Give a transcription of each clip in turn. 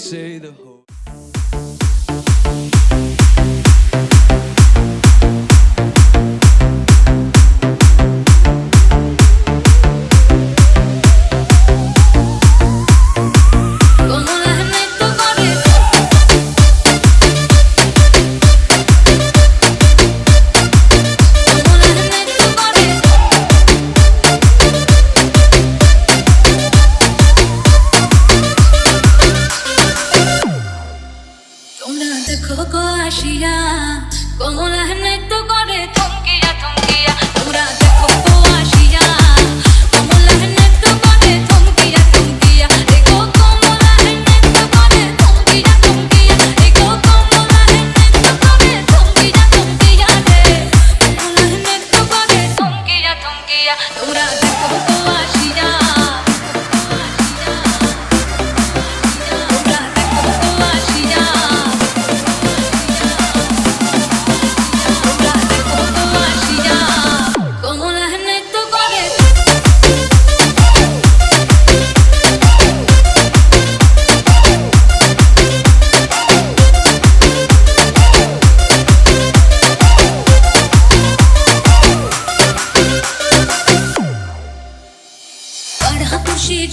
say the whole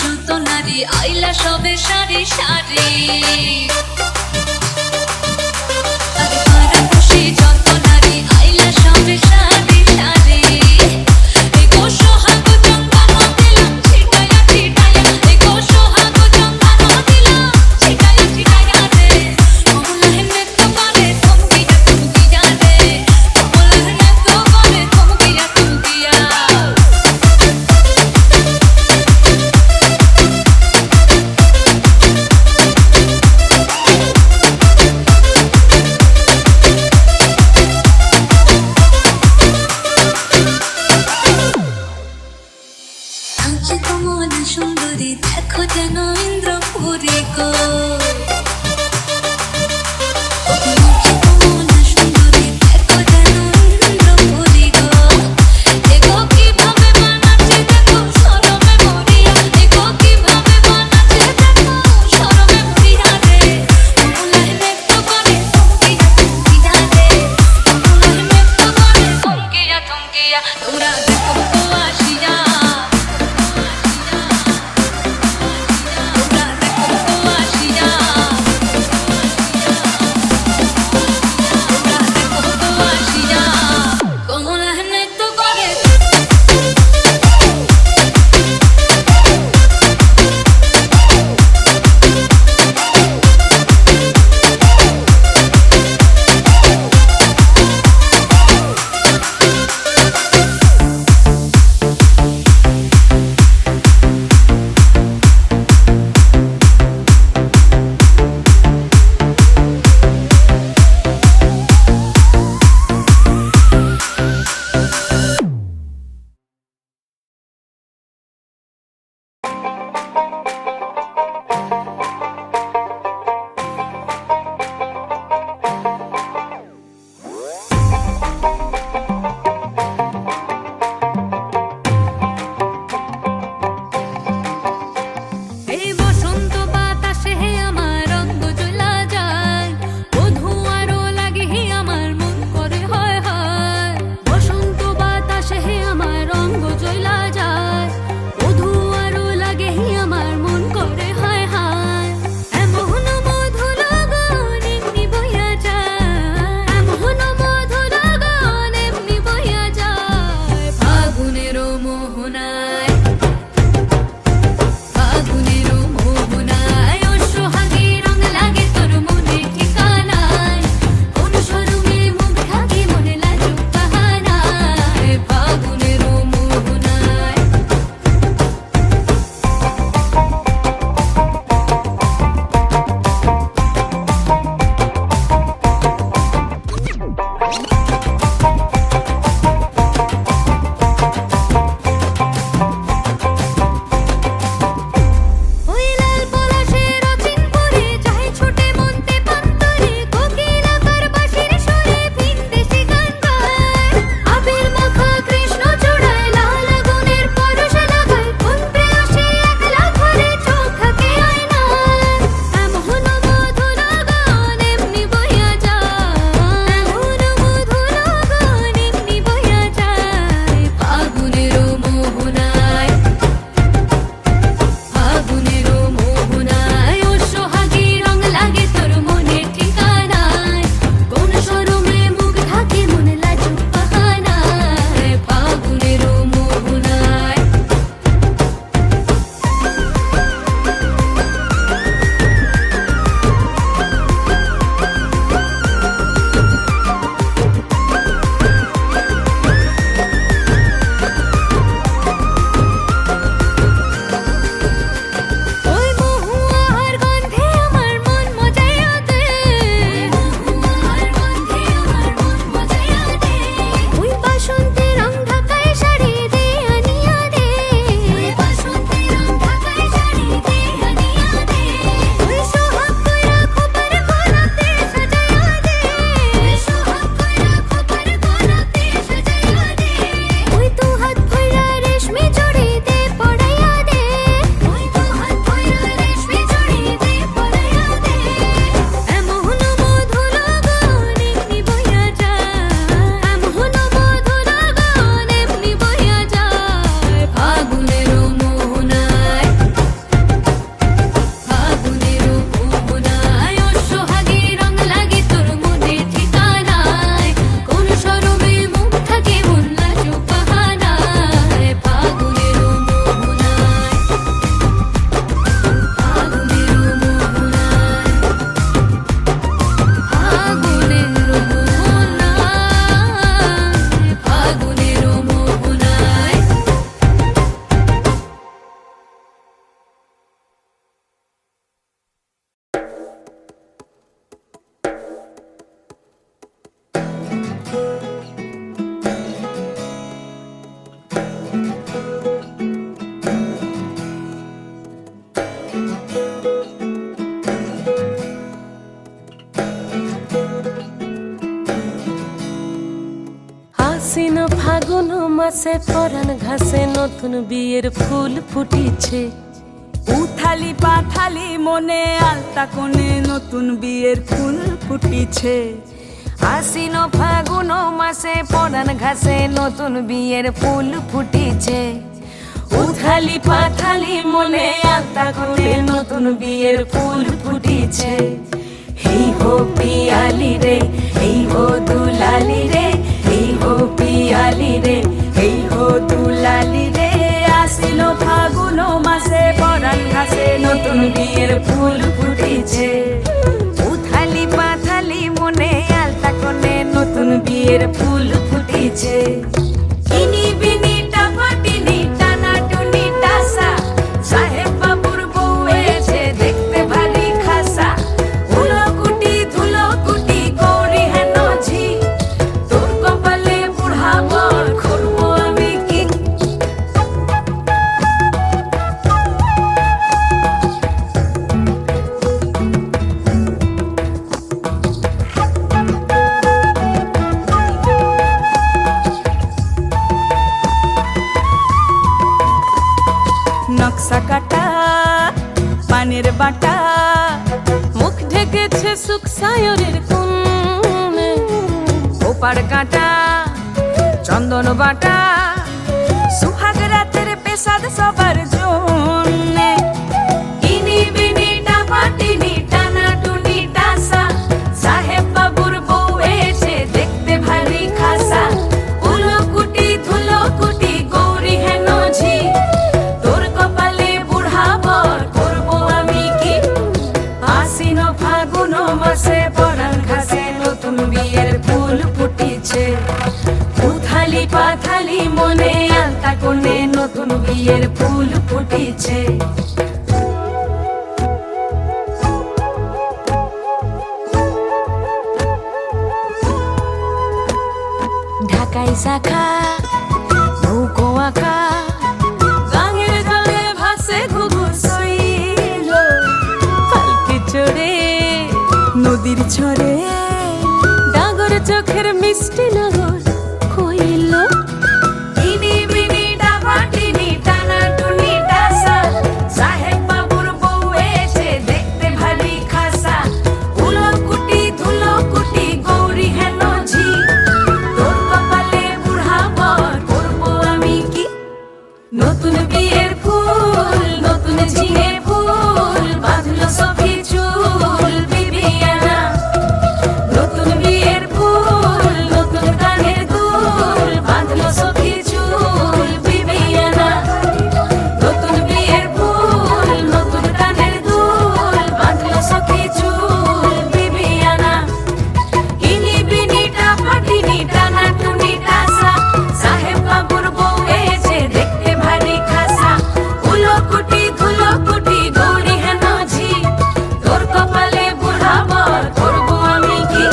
যত নারী আইলা সবে সারি সারি আরে পাড়া খুশি যত নারী আইলা সবে সারি সারি এগো সোহাগ জঙ্গানো দিলাম ছিটায়া ছিটায়া এগো সোহাগ জঙ্গানো দিলাম ছিটায়া ছিটায়া রে কমলাহে নৃত্য করে থমকিয়া থমকিয়া রে কমলাহে নৃত্য করে থমকিয়া থমকিয়া ফাগুন মাসে পরাণ ঘাসে নতুন বিয়ের ফুল ফুটিছে। উথালি পাথালি মনে আলতা কোণে নতুন বিয়ের ফুল ফুটিছে। আশ্বিন ফাগুন মাসে পরাণ ঘাসে নতুন বিয়ের ফুল ফুটিছে। উথালি পাথালি মনে আলতা কোণে নতুন বিয়ের ফুল ফুটিছে। এই হো পিয়ালি রে, এই হো দুলালি রে, এই হো পিয়ালি রে, এই হো দুলালি রে। আশ্বিন ফাগুন মাসে পরাণ ঘাসে নতুন বিয়ের ফুল ফুটিছে। উথালি পাথালি মনে আলতা কোণে নতুন বিয়ের ফুল ফুটিছে। ইনি বিনি টাপাটিনি টানা টুনি টাসা, সাহেব বাবুর বউ এসে দেখতে ভারী খাসা। ধুলো কুটি গৌরী হেন ঝি, তোর কপালে বুড়া বর করবো আমি কি। নকশা কাটা পানের বাটা, মুখ ঢেকেছে সুখ সায়রের কোণে। ওপার কাটা চন্দন বাটা, সুহাগ রাতের পেশাদ সবার জন্যে। ইনি বিনি টাপাটিনি টানা টুনি টাসা, সাহেব বাবুর বউ এসে দেখতে ভারী খাসা। ধুলো কুটি গৌরী হেন ঝি, তোর কপালে বুড়া বর করবো আমি কি। আশ্বিন ফাগুন মাসে পরাণ ঘাসে নতুন বিয়ের ফুল ফুটিছে। উথালি পাথালি মনে আলতা কোণে নতুন বিয়ের ফুল ফুটিছে। ঢাকাই শাখা নৌকো আঁকা, গাঙের জলে ভাসে ঘুঘু শৈল। পালকি চড়ে নদীর ছড়ে ডাগর চোখের মিষ্টি নগর কইল। ইনি বিনি টাপাটিনি টানা টুনি টাসা, সাহেব বাবুর বউ এসে দেখতে ভারী খাসা। ধুলো কুটি গৌরী হেন ঝি, তোর কপালে বুড়া বর করবো আমি কি। নতুন বিয়ের ফুল নতুন ঝিঙে ফুল, বাঁধলো সখী চুল বিবিয়ানা। নতুন বিয়ের ফুল নতুন কানের দুল, বাঁধলো সখী চুল বিবিয়ানা। নতুন বিয়ের ফুল নতুন কানের দুল, বাঁধলো সখী চুল বিবিয়ানা। ইনি বিনি টাপাটিনি টানা টুনি টাসা, সাহেব বাবুর বউ এসে দেখতে ভারী খাসা। ধুলো কুটি গৌরী হেন ঝি, তোর কপালে বুড়া বর করবো আমি কি।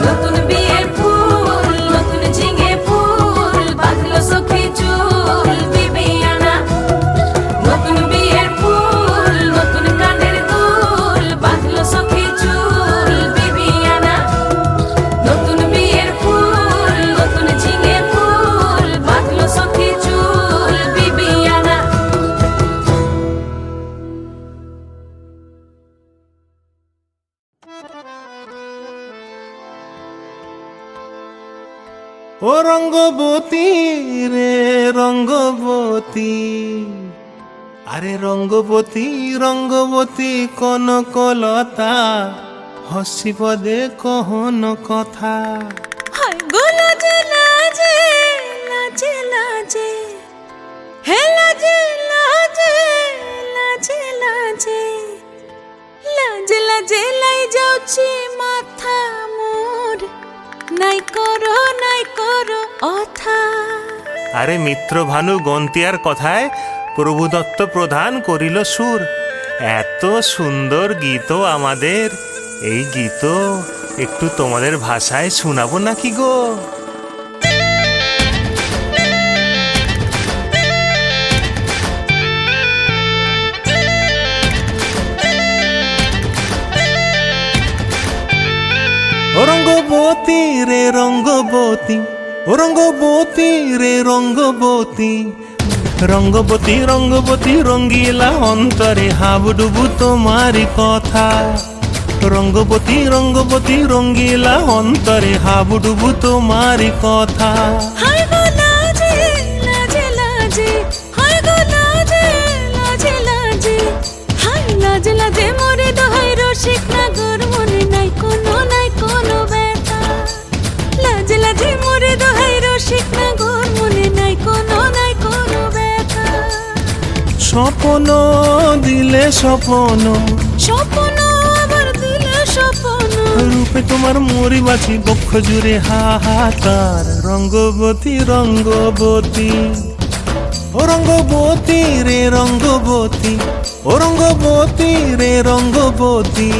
নতুন বিয়ের ফুল নতুন ঝিঙে ফুল, বাঁধলো সখী চুল বিবিয়ানা। নতুন বিয়ের ফুল নতুন কানের দুল, বাঁধলো সখী চুল বিবিয়ানা। নতুন বিয়ের ফুল নতুন ঝিঙে ফুল, বাঁধলো সখী চুল বিবিয়ানা। ও রঙ্গবতী রে রঙ্গবতী, আরে রঙ্গবতী রঙ্গবতী কনকলতা, হসিব দে কহন কথা। হায় গো লাজে লাজে লাজে লাজে, হে লাজে লাজে লাজে লাজে, লাজে লাজে লাই যাଉଛି মাথা মোর। নাই করো অথা। আরে মিত্র ভানু গন্তিয়ার কথায় প্রভুদত্ত প্রধান করিল সুর। এত সুন্দর গীত আমাদের, এই গীত একটু তোমাদের ভাষায় শোনাবো নাকি গো? রঙ্গবতী রে রঙ্গবতী, ও রঙ্গবতী রে রঙ্গবতী, রঙ্গবতী রঙ্গবতী রঙ্গিলা অন্তরে হাবুডুবু তোমারি কথা। রঙ্গবতী রঙ্গবতী রঙ্গিলা অন্তরে হাবুডুবু তোমারি কথা। হায় গো লাজে লাজে লাজে, হায় গো লাজে লাজে লাজে, হায় লাজে লাজে মোরে দোহাই রসিক নাগর মনে নাই কোনো ব্যথা। লাজে লাজে মোরে দোহাই রসিক নাগর মনে নাই কোনো ব্যথা। স্বপ্ন দিলে স্বপ্ন, স্বপ্ন আবার দিলে স্বপ্ন, রূপে তোমার মরি বাছি বক্ষ জুড়ে হাহাকার। রঙ্গবতী রঙ্গবতী, ও রঙ্গবতী রে রঙ্গবতী, ও রঙ্গবতী রে রঙ্গবতী।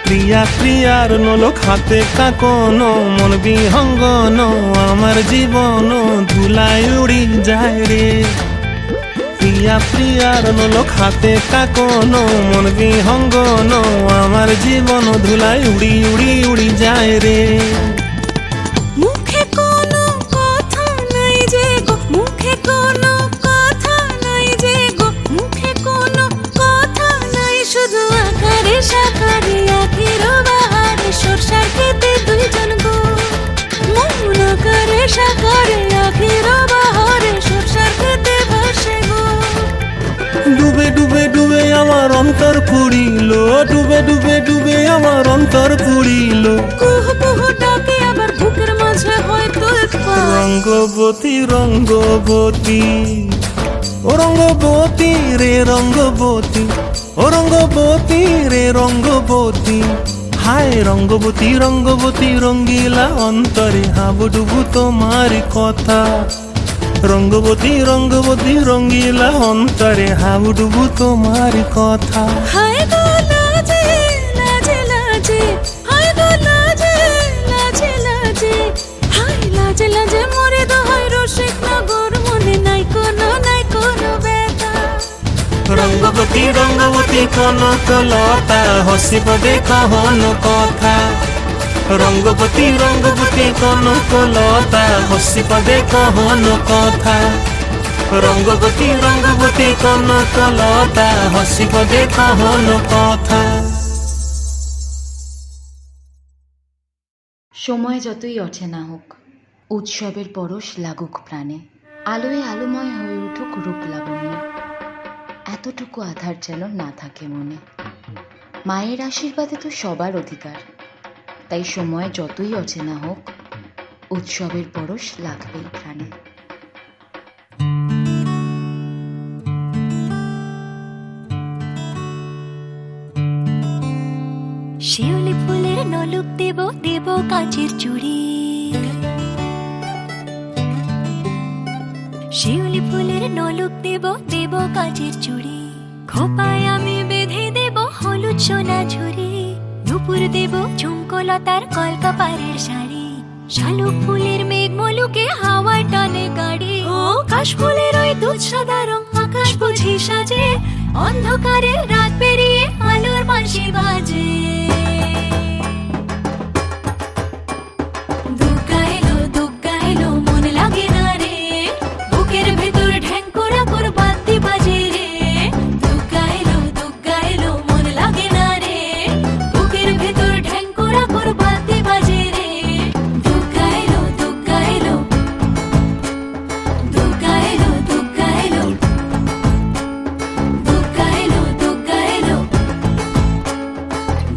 প্রিয়া প্রিয়ার নলক হাতে কাকন, মন বিহঙ্গন আমার জীবন ধুলায় উড়ি যায় রে। প্রিয়া প্রিয়ার নলক হাতে কাকন, মন বিহঙ্গন আমার জীবন ধুলায় উড়ি উড়ি উড়ি যায় রে। মুখে কোনো কথা নাই যে গো, মুখে কোনো কথা নাই যে গো, মুখে কোনো কথা নাই, শুধু আকারে সাকারে আখির বাহারে সরষার খেতে দুইজন গো। মন আকারে সাকারে আখির বাহারে সরষার খেতে ভাসে গো। ডুবে ডুবে ডুবে আমার অন্তর পুড়িল, ডুবে ডুবে ডুবে আমার অন্তর পুড়িল। কুহু কুহু ডাকে আবার বুকের মাঝে হয়তো একবার। রঙ্গবতী রঙ্গবতী, ও রঙ্গবতী রে রঙ্গবতী, ও রঙ্গবতী রে রঙ্গবতী। হায় রঙ্গবতী রঙ্গবতী রঙ্গিলা অন্তরে হাবুডুবু তোমারি কথা। রঙ্গবতী রঙ্গবতী রঙ্গিলা অন্তরে হাবুডুবু তোমারি কথা। হায় গো লাজে লাজে লাজে, হায় গো লাজে লাজে লাজে, হায় লাজে লাজে মোরে দোহাই রসিক নগর মনে নাই কোনো ব্যথা। রঙ্গবতী রঙ্গবতী কনক লতা হসিব দেখহন কথা। রঙ্গবতী রঙ্গবতী কনক লতা হসিব দেখহন কথা। রঙ্গবতী রঙ্গবতী কনক লতা হসিব দেখহন কথা। সময় যতই অচেনা হোক, উৎসবের পরশ লাগুক প্রাণে, আলোয় আলোময় হয়ে উঠুক রূপ লাবণ্য, এতটুকু আধার যেন না থাকে মনে। মায়ের আশীর্বাদে তো সবার অধিকার, তাই সময় যতই অচেনা হোক, উৎসবের পরশ লাগবেই প্রাণে। শিউলি ফুলের নলুক দেব দেব কাচের চুড়ি, শিউলি ফুলের নলুক দেব দেব কাচের চুড়ি, খোপায় আমি বেঁধে দেব হলুদ সোনা ঝুরি, নুপুর দেব ঝুমকোলতার কলকাপাড়ের শাড়ি, শালুক ফুলের মেঘ মলুকে হাওয়ায় টানে গাড়ি, ও কাশ ফুলের ওই দুধ সাদা রং আকাশ বুঝি সাজে, অন্ধকারের রাত পেরিয়ে আলোর বাঁশি বাজে। দুগ্গা এলো মন লাগে না রে, বুকের ভেতর ঢ্যাঙ্করা কর বাদ্যি বাজে রে। দুগ্গা এলো মন লাগে না রে, বুকের ভেতর ঢ্যাঙ্করা কর বাদ্যি বাজে রে। দুগ্গা এলো দুগ্গা এলো দুগ্গা এলো দুগ্গা এলো দুগ্গা এলো দুগ্গা এলো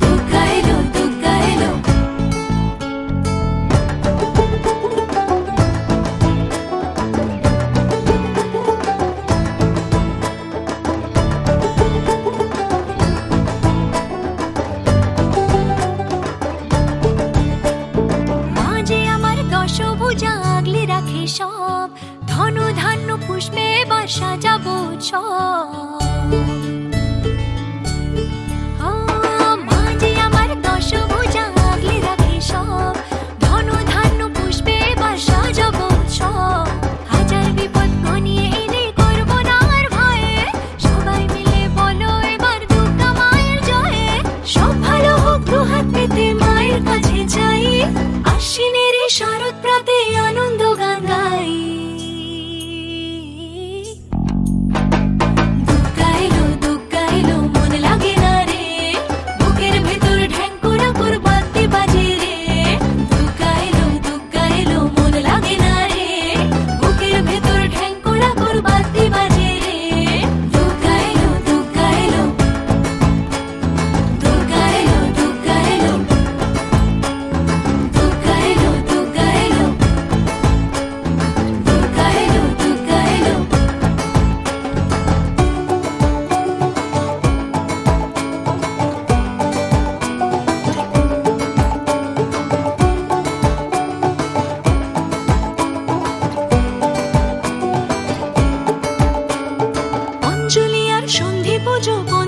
দুগ্গা এলো দুগ্গা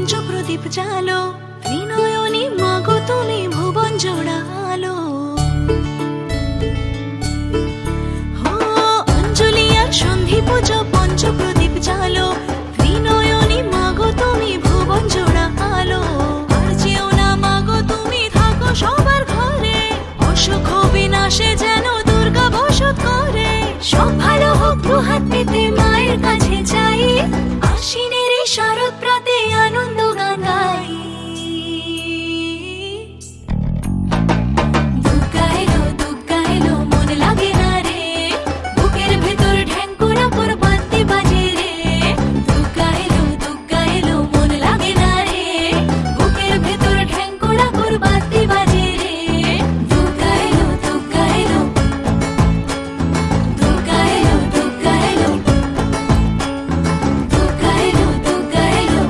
পঞ্চপ্রদীপ জালো, ত্রিনয়নী মাগো তুমি ভুবন জোড়ালো। হো অঞ্জলি আর সন্ধি পুজো পঞ্চপ্রদীপ জালো, ত্রিনয়নী মাগো তুমি ভুবন জোড়ালো। আর যেও না মাগো তুমি থাকো সবার ঘরে, অসুখ বিনাশে যেন দুর্গা বসত করে। সব ভালো হোক দুহাত পেতে মায়ের কাছে চাই, আশ্বিনের এই শরৎ প্রাতে আনন্দ গান গাই। দুর্গা এলো মন লাগে না রে, বুকের ভেতর ঢ্যাঙ্কুরা পর বাদ্যে বাজে রে। দুর্গা এলো মন লাগে না রে, বুকের ভেতর ঢ্যাঙ্কুরা পর বাদ্যে বাজে রে। দুর্গা এলো দুর্গা এলো দুর্গা এলো দুর্গা এলো দুর্গা এলো দুর্গা এলো।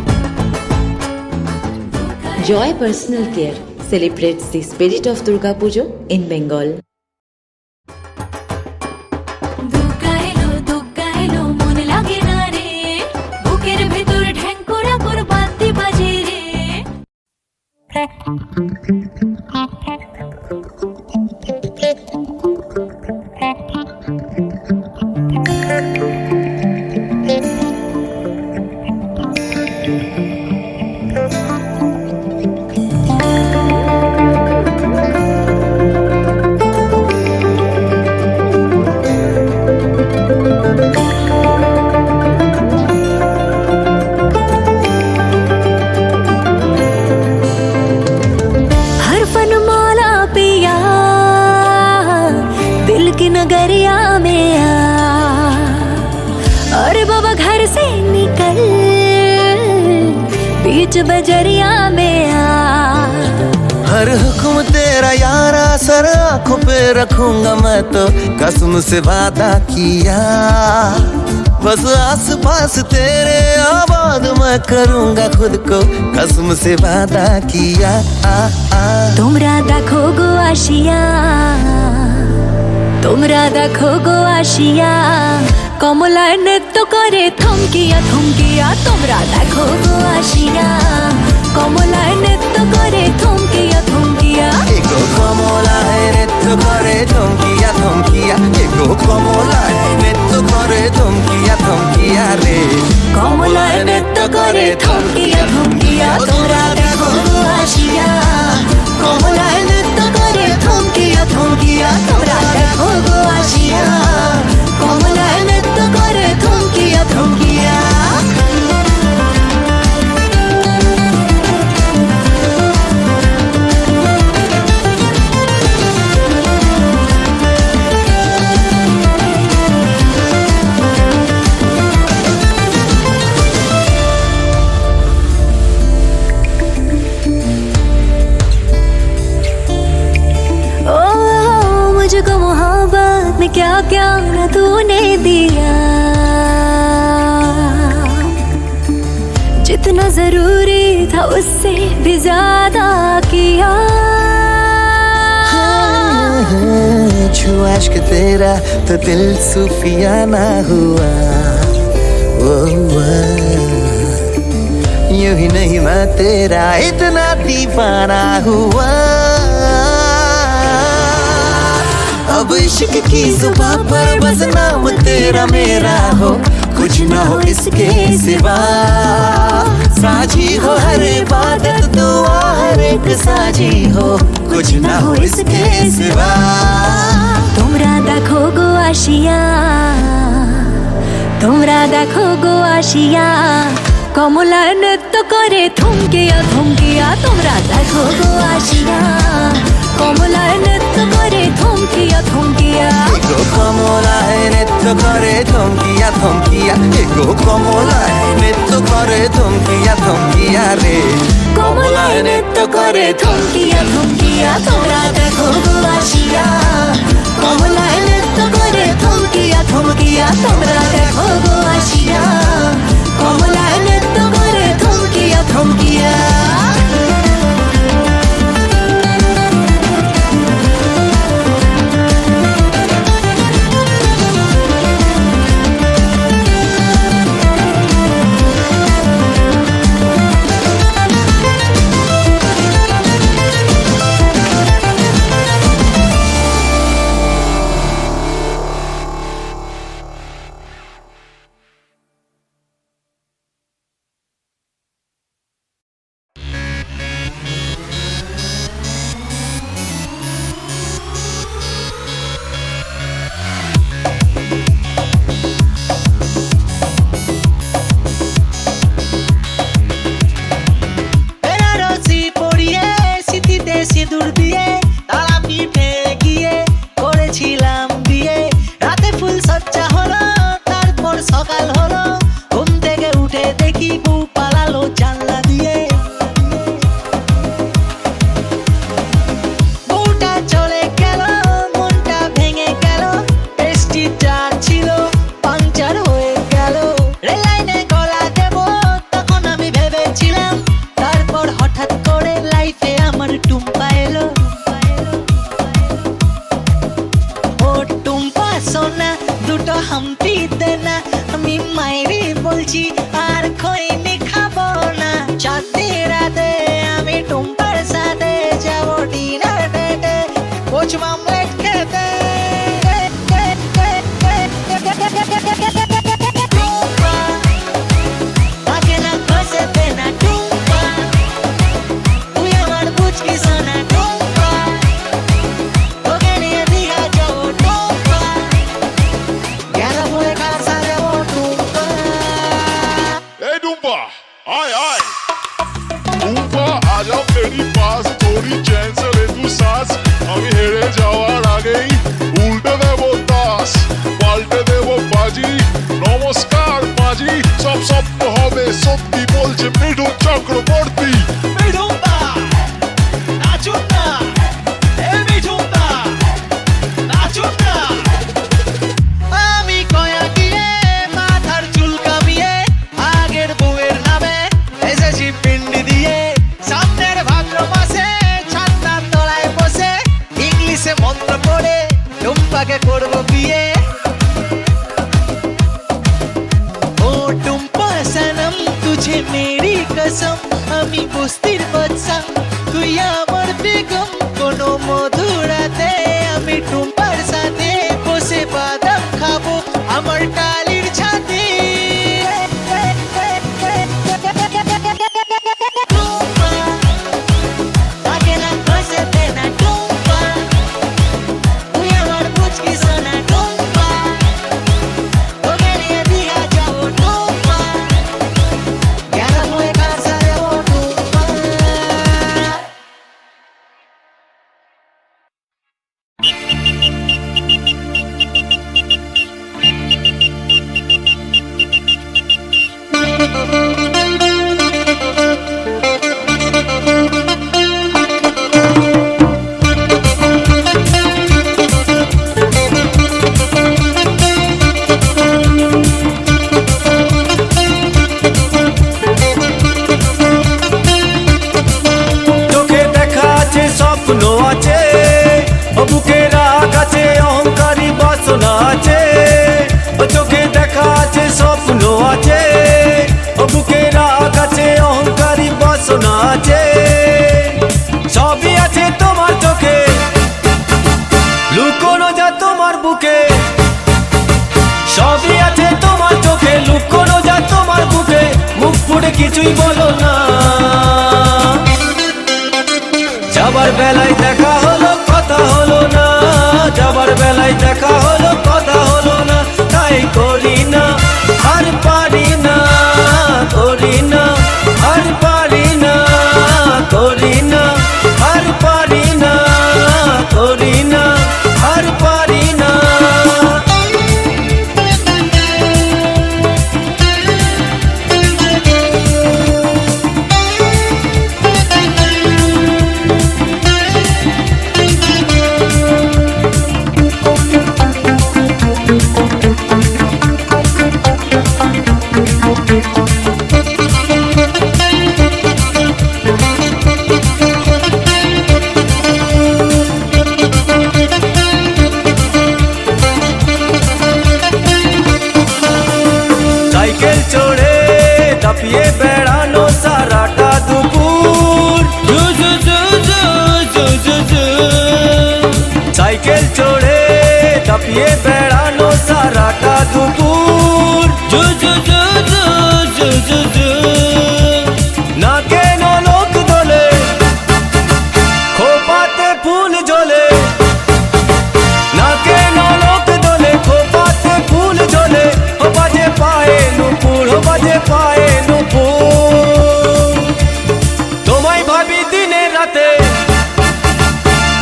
Joy Personal Care celebrates the spirit of Durga Pujo in Bengal. Durga এলো মন লাগে না রে, বুকের ভেতর ঢ্যাঙ্কুরা পর বাদ্যে বাজে রে। हर फन मौला पिया दिल की नगरिया में आ, अरे बाबा घर से निकल बीच बजरिया में आ। हर हुक्म तेरा यारा सर आंखों पे रखूंगा मैं तो कसम से वादा किया। बस आस पास तेरे आबाद मैं करूंगा खुद को कसम से वादा किया। তোমরা দেখো গো আসিয়া, তোমরা দেখো গো আসিয়া, কমলায় নৃত্য করে থমকিয়া থমকিয়া। তোমরা দেখো গো আসিয়া, কমলায় নৃত্য করে থমকিয়া থমকিয়া। एगो कमलाय नृत्य करे थमकिया थमकिया, एगो कमलाय नृत्य करे थमकिया थमकिया रे। কমলায় নৃত্য করে থমকিয়া থমকিয়া। তোমরা দেখো গো আসিয়া, কমলায় নৃত্য করে থমকিয়া থমকিয়া। তোমরা দেখো গো আসিয়া, কমলায় নৃত্য করে থমকিয়া থমকিয়া। ओ मुझको मोहब्बत में क्या क्या न तूने दिया, जितना जरूरी था उससे भी ज्यादा किया। छुआ इश्क तेरा तो दिल सूफियाना हुआ। यूं ही नहीं मैं तेरा इतना दीवाना हुआ। अब इश्क की जुबान पर बस नाम तेरा मेरा हो, कुछ ना हो इसके सिवा। साझी हो हर इबादत दुआ हर एक साझी हो, कुछ ना हो इसके सिवा। তোমরা দেখো গো আসিয়া, তোমরা দেখো গো আসিয়া, কমলায় নৃত্য করে থমকিয়া থমকিয়া। তোমরা দেখো গো আসিয়া, কমলায় নৃত্য করে থমকিয়া থমকিয়া। एगो कमलाय नृत्य करे थमकिया थमकिया, एगो कमलाय नृत्य करे थमकिया थमकिया रे। কমলায় নৃত্য করে থমকিয়া থমকিয়া। তোমরা দেখো গো আসিয়া, কমলায় নৃত্য করে থমকিয়া থমকিয়া। তোমরা দেখো গো আসিয়া, কমলায় নৃত্য করে থমকিয়া থমকিয়া। বুঝি আর খৈনি খাবো না। চাঁদনি রাতে আমি টুম্পার সাথে যাবো ডিনার ডেটে কোচ মামলেট খেতে। টুম্পা তাকে না খসে না টুম্পা, তুই আমার বুঝকি সোনা টুম্পা, তোকে নিয়ে দীঘা যাবো টুম্পা, গেল বলে কাছে যাবো টুম্পা। ए डूम्पा आय आय डूम्पा आजा मेरी पास, थोड़ी चैन से ले तू सांस। আমি হেরে যাওয়ার আগেই উল্টে দেবো তাস, পাল্টে দেবো বাজি। নমস্কার মাঝি, সব স্বপ্ন হবে সত্যি বলছে মিঠুন চক্রবর্তী। মিঠুনদা নাচুন না, এ মিঠুনদা নাচুন না। আমি কয়া গিয়ে মাথার চুল কামিয়ে আগের বউয়ের নামে এসেছি পিন্ডি দিয়ে। সামনের ভাদ্র মাসে ছাতার তলায় বসে ইংলিশে মন্ত্র পড়ে টুম্পাকে করবো বিয়ে। ও টুম্পা সনম তুঝে মেরি কসম, আমি বস্তির বাদশা তুই আমার বেগম। কোনো মধুরাতে আমি টুম্পার সাথে বসে বাদাম খাবো আমার টালির ছাদে। টুম্পা তাকে না খসে না টুম্পা, তুই আমার বুঝকি সোনা টুম্পা, তোকে নিয়ে দীঘা যাবো টুম্পা, গেল বলে কাছে যাবো টুম্পা। চোখে দেখা আছে স্বপ্ন আছে, ও বুকে রাগ আছে অহংকারী বাসনা আছে। ও চোখে দেখা আছে স্বপ্ন আছে, ও বুকে রাগ আছে অহংকারী বাসনা আছে। সবই আছে তোমার চোখে, লুকোনো যা তোমার বুকে। সবই আছে তোমার চোখে, লুকোনো যা তোমার বুকে। মুখ ফুটে কিছুই বলো না, যাবার বেলায় দেখা হলো কথা হলো না। যাবার বেলায় দেখা হলো কথা হলো না। তাই করি না আর পারি না, করি না আর পারি না, করি না আর পারি না, করি না আর পারি না। সাইকেল চড়ে দাপিয়ে বেড়ানো সারাটা দুপুর। জু জু জু জু জু জু জু। সাইকেল চড়ে দাপিয়ে বেড়ানো সারাটা দুপুর। জু জু জু জু জু জু জু। না কেন লোক দোলে, খোপাতে ফুল ঝোলে। না কেন লোক দোলে, খোপাতে ফুল ঝোলে। ও বাজে পায়ে নুপুর, ও বাজে পায়ে নুপুর। তোমায় ভাবি দিনে রাতে,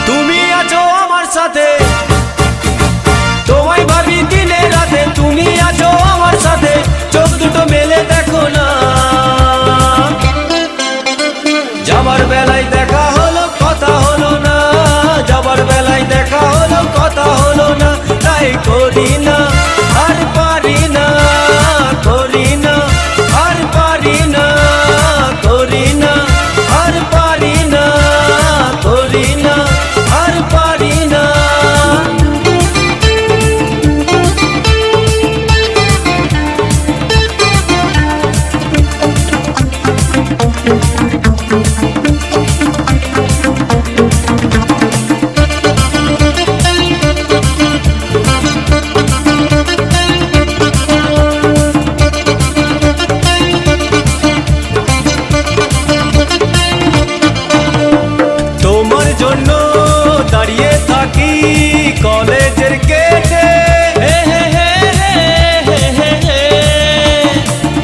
তুমি আছো আমার সাথে। তোমায় ভাবি দিনে রাতে, তুমি আছো আমার সাথে। চোখ দুটো মেলে দেখো না, যাবার বেলায় দেখা হলো কথা হলো না। যাবার বেলায় দেখা হলো কথা হলো না। তাই করি না আর পারি না, করি না আর পারি না, করি না আর পারি না, করি না আর পারি না।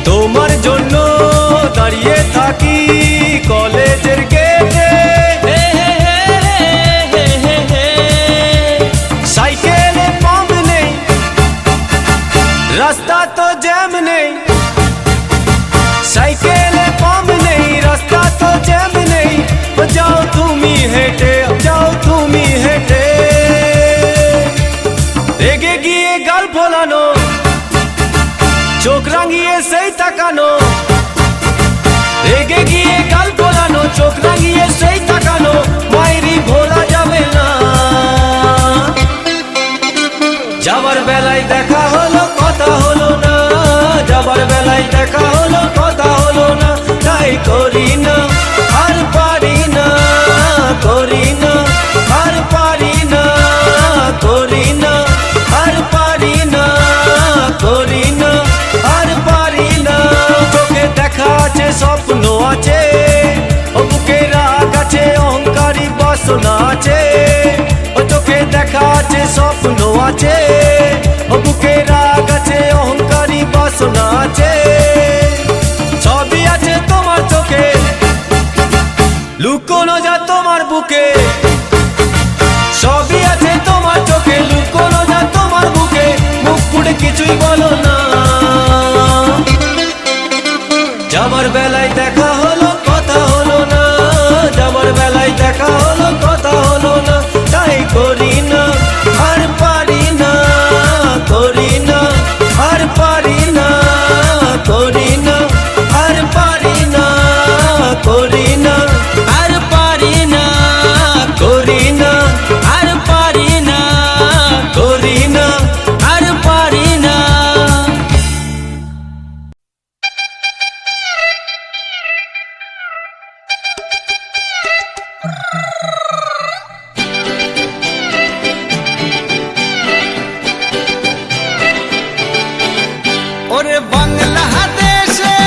তোমার জন্য দাঁড়িয়ে থাকি কলেজের গেটে, সাইকেলে পাম্প নেই, রাস্তা তো জ্যাম নেই, সাইকেলে পাম্প নেই, রাস্তা তো জ্যাম নেই, যাও তুমি হেঁটে, যাও তুমি হেঁটে। রেগে গিয়ে গাল ফোলানো, চোখ রাঙিয়ে সেই তাকানো, রেগে গিয়ে গাল ফোলানো, চোখ রাঙিয়ে সেই তাকানো, মাইরি ভোলা যাবে না। যাবার বেলায় দেখা হলো কথা হলো না, যাবার বেলায় দেখা হলো কথা হলো না, তাই করি না আর পারি না, করি না আর পারি না, করি না আর পারি না, করি না আর পারি না। তোকে দেখা আছে স্বপ্ন আছে, ও বুকে রাগ আছে অহংকারী বাসনা আছে, ও তোকে দেখা আছে স্বপ্ন আছে, ও বুকে রাগ আছে অহংকারী বাসনা আছে, সবই আছে তোমার চোখে, লুকোনো যা তোমার বুকে, সবই আছে তোমার চোখে, লুকোনো যা তোমার বুকে, মুখ ফুটে কিছুই বলো না। যাবার বেলায় দেখা হলো কথা হলো না, যাবার বেলায় দেখা হলো কথা হলো না, তাই করি না আর পারি না, করি না আর পারি না, করি না আর পারি না, করি না আর পারি না, করি না আর পারি না, করি না আর পারি না। ওরে বাংলাদেশে,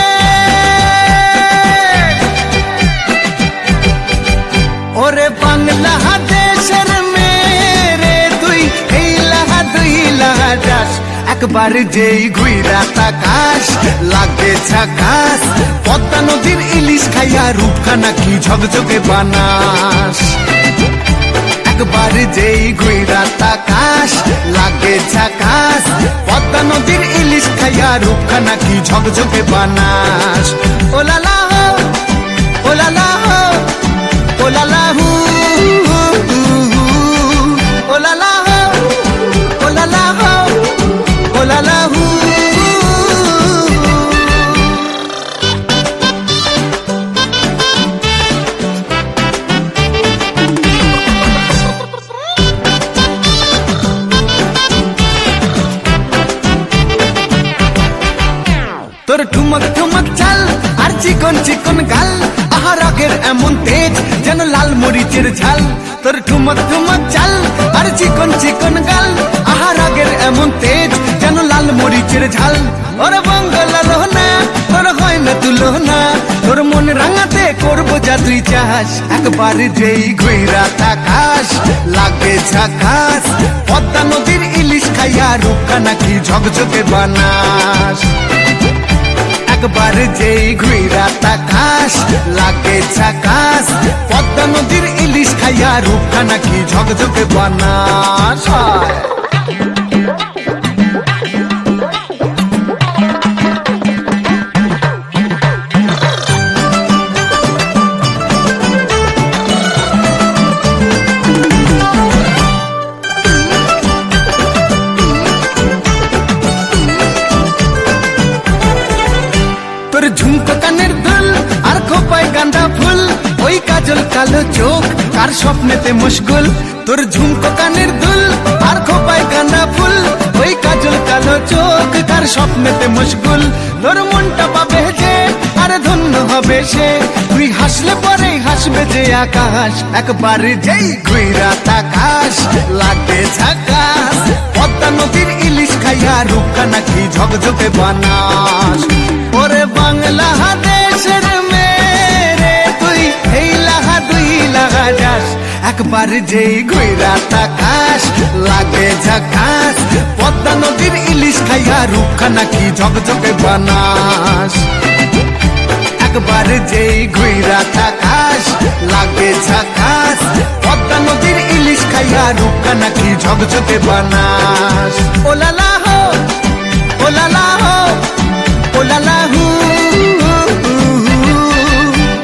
ওরে বাংলাদেশের মেরে তুই এই লাহা দুই লাহা যাস, একবার যেই ঘুইরা তাকাস লাগে ঝাকাস, পদ্মা নদীর ইলিশ খাইয়া রূপখানা কি ঝকঝকে বানাস, একবার যেই ঘুইরা তাকাস লাগে ঝাকাস, পদ্মা নদীর ইলিশ খাইয়া রূপখানা কি ঝকঝকে বানাস। ওলালা হো, ওলালা হো, ওলালা হু, ওলালা হো, ওলালা হো, ওলালা হু। তোর ঠুমক ঠুমক চাল আর চিকন চিকন গাল, আহার আগের এমন তেজ যেন লাল মরিচের ঝাল, তোর ঠুমক ঠুমক চাল আর চিকন চিকন গাল, আহার আগের এমন তেজ যেন লাল মরিচের ঝাল। ওর বঙ্গলা লোহনা তোর হয় না তুলনা, তোর মন রাঙাতে করবো যা তুই চাস, একবার যেই ঘুইরা তাকাস লাগে ঝাকাস, পদ্মা নদীর ইলিশ খাইয়া রূপখানা কি ঝকঝকে বানাস, একবার যেই ঘুইরা তাকাস লাগে ঝাকাস, পদ্মা নদীর ইলিশ খাইয়া রূপখানা কি ঝকঝকে বানাস। তোর ঝুমকো কানের দুল আর খোপায় গাঁদা ফুল, ওই কাজল কালো চোখ কার স্বপ্নেতে মুশকুল, তোর ঝুমকো কানের দুল আর খোপায় গাঁদা ফুল, ওই কাজল কালো চোখ কার স্বপ্নেতে মুশকুল, তোর মনটা পাবে যে আর ধন্য হবে সে, তুই হাসলে পরে হাসবে যে আকাশ, একবার যেই ঘুইরা তাকাস লাগে ঝাকাস, পদ্মা নদীর ইলিশ খাইয়া রূপখানা কি ঝকঝকে বানাস। ওরে বাংলাদেশের মেরে তুই এই লাহা দুই লাগা যাস, একবার যেই ঘুইরা তাকাস লাগে ঝাকাস, পদ্মা নদীর ইলিশ খাইয়া রূপখানা কি ঝকঝকে বানাস। একবার যেই ঘুইরা থাকাস লাগে ঝাকাস, পদ্মা নদীর ইলিশ খাইয়া রূপকা নাকি ঝকঝকে বানাস। ওলালা হো, ওলালা হো, ওলালা হু,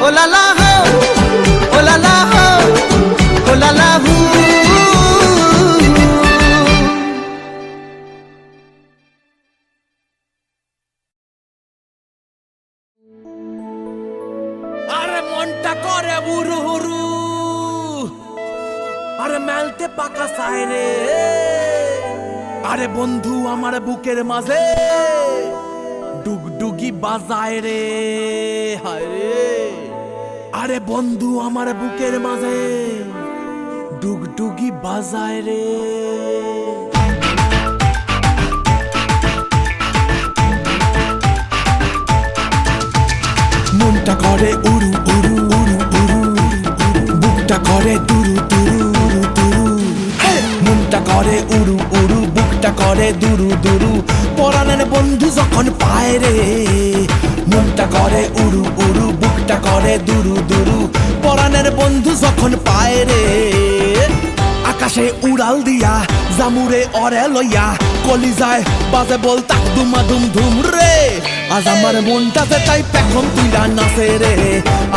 ওলালা হো, ওলালা হো, ওলালা হু। আরে মনটা করে বুরু হুরু, আরে মেলতে পাকা সাইরে, আরে বন্ধু আমার বুকের মাঝে ডুগডুগি বাজায় রে, হায় রে। আরে বন্ধু আমার বুকের মাঝে ডুগডুগি বাজায় রে। মনটা করে উড়ু উড়ু উড়ু উড়ু, বুকটা করে দুরু দুরু উড়ু দুরু, মনটা করে উড়ু উড়ু, বুকটা করে দুরু দুরু, পরাণের বন্ধু যখন পায় রে। মনটা করে উড়ু উড়ু, বুকটা করে দুরু দুরু, পরাণের বন্ধু যখন পায় রে। আকাশে উড়াল দিয়া জামুরে অরে লইয়া, কলিজায় বাজে বল তাক দুমা দুম ধুম রে। আজ আমার মনটাতে তাই পেখম তুইলা নাচে রে,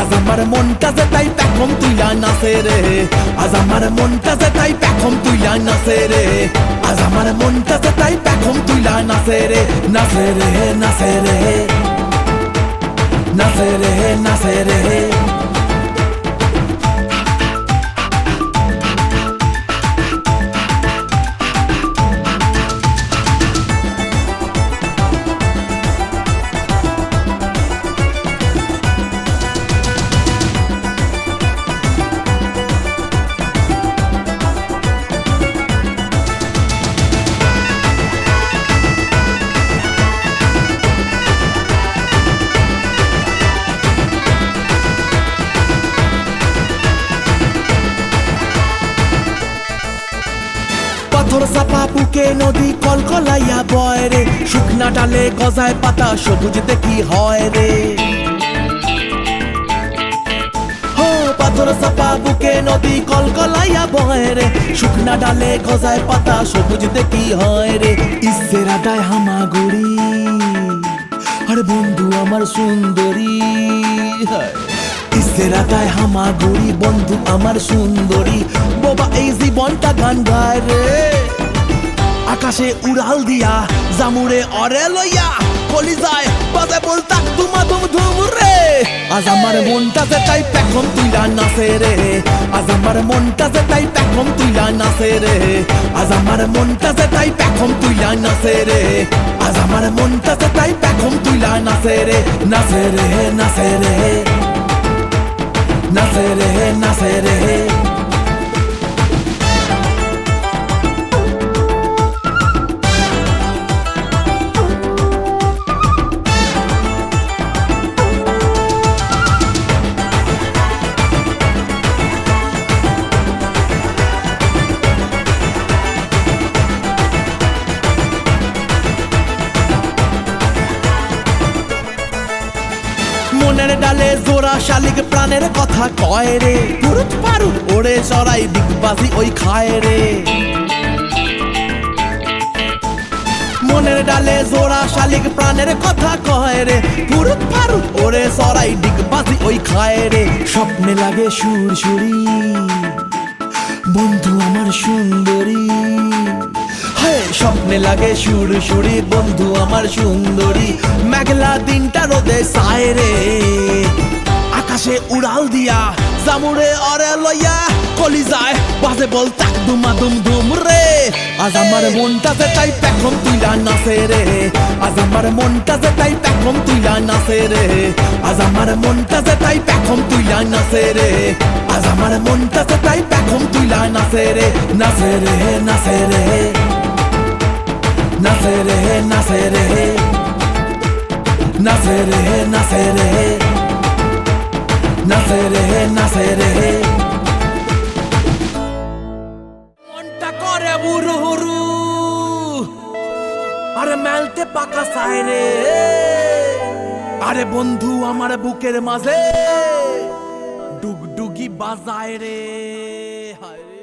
আজ আমার মনটাতে তাই পেখম তুইলা নাচে রে, আজ আমার মনটাতে তাই পেখম তুইলা নাচে রে, আজ আমার মনটাতে তাই পেখম তুইলা নাচে রে। নাচে রে নাচে রে, নাচে রে নাচে রে। পাথর চাপা বুকে নদী কলকলাইয়া বয় রে, শুকনা ডালে গজায় পাতা সবুজ দেখি হয় রে। হো পাথর চাপা বুকে নদী কলকলাইয়া বয় রে, শুকনা ডালে গজায় পাতা সবুজ দেখি হয় রে। ইসের আদায় হামাগুড়ি, আরে বন্ধু আমার সুন্দরী, ইসের আদায় হামাগুড়ি, বন্ধু আমার সুন্দরী, বাবা এই জীবনটা গান গায় রে। আকাশে উড়াল দিয়া জামুরে অরে লইয়া, কলিজায় বাজে বল তাক দুমা দুম ধুম রে। আজ আমার মনটাতে তাই পেখম তুইলা নাচে রে, আজ আমার মনটাতে তাই পেখম তুইলা নাচে রে, আজ আমার মনটাতে তাই পেখম তুইলা নাচে রে, আজ আমার মনটাতে তাই পেখম তুইলা নাচে রে। নাচে রে নাচে রে, নাচে রে নাচে রে। মনের ডালে জোড়া শালিক প্রাণের কথা কয় রে, পুরুত পারুত ওড়ে চড়াই ডিগবাজি ওই খায় রে। মনের ডালে জোড়া শালিক প্রাণের কথা কয় রে, পুরুত পারুত ওড়ে চড়াই ডিগবাজি ওই খায় রে। স্বপ্নে লাগে সুর সুরি, বন্ধু আমার সুন্দরী, স্বপ্নে লাগে সুর সুরি, বন্ধু আমার সুন্দরী। মেঘলা দিনটা রোদে সায় রে, আকাশে উড়াল দিয়া জামুরে অরে লইয়া, কলিজায় বাজে বল তাক দুমা দুম ধুম রে। আজ আমার মনটাতে তাই পেখম তুইলা নাচে রে, আজ আমার মনটাতে তাই পেখম তুইলা নাচে রে, আজ আমার মনটাতে তাই পেখম তুইলা নাচে রে, আজ আমার মনটাতে তাই পেখম তুইলা নাচে রে। নাচে রে নাচে রে, নাচে রে নাচে রে, নাচে রে নাচে রে, নাচে রে নাচে রে। মনটা করে বুরু হুরু, আরে মেলতে পাকা সাইরে, আরে বন্ধু আমার বুকের মাঝে ডুগডুগি বাজায় রে, হায় রে।